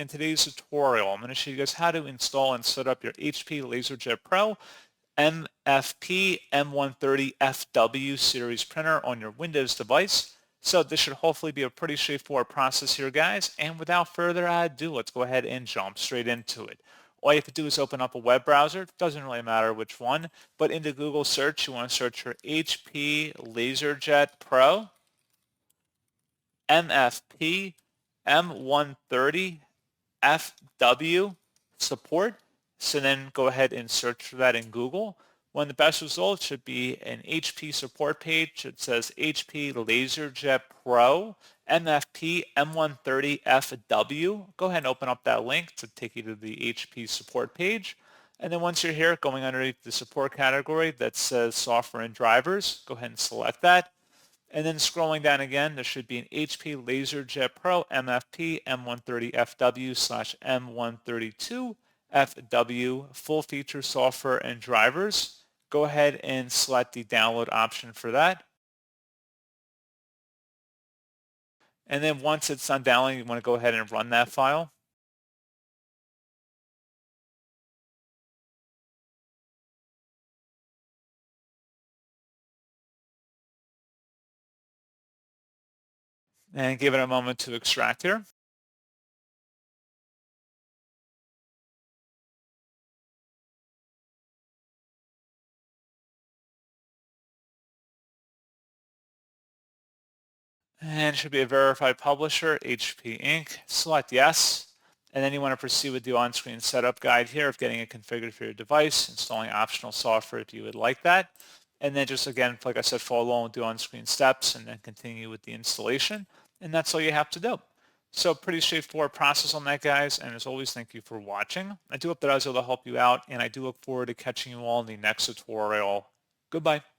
In today's tutorial, I'm going to show you guys how to install and set up your HP LaserJet Pro MFP M130fw series printer on your Windows device. So this should hopefully be a pretty straightforward process here, guys. And without further ado, let's go ahead and jump straight into it. All you have to do is open up a web browser. It doesn't really matter which one, but into Google search, you want to search for HP LaserJet Pro MFP M130fw support. So then go ahead and search for that in Google. One of the best results should be an HP support page. It says HP LaserJet Pro MFP M130fw. Go ahead and open up that link to take you to the HP support page. And then once you're here, going underneath the support category that says software and drivers, go ahead and select that. And then scrolling down again, there should be an HP LaserJet Pro MFP M130fw/M132fw full feature software and drivers. Go ahead and select the download option for that. And then once it's done downloading, you want to go ahead and run that file. And give it a moment to extract here. And it should be a verified publisher, HP Inc. Select yes. And then you want to proceed with the on-screen setup guide here of getting it configured for your device, installing optional software if you would like that. And then just again, like I said, follow along with the on-screen steps and then continue with the installation. And that's all you have to do. So pretty straightforward process on that, guys. And as always, thank you for watching. I do hope that I was able to help you out, and I do look forward to catching you all in the next tutorial. Goodbye.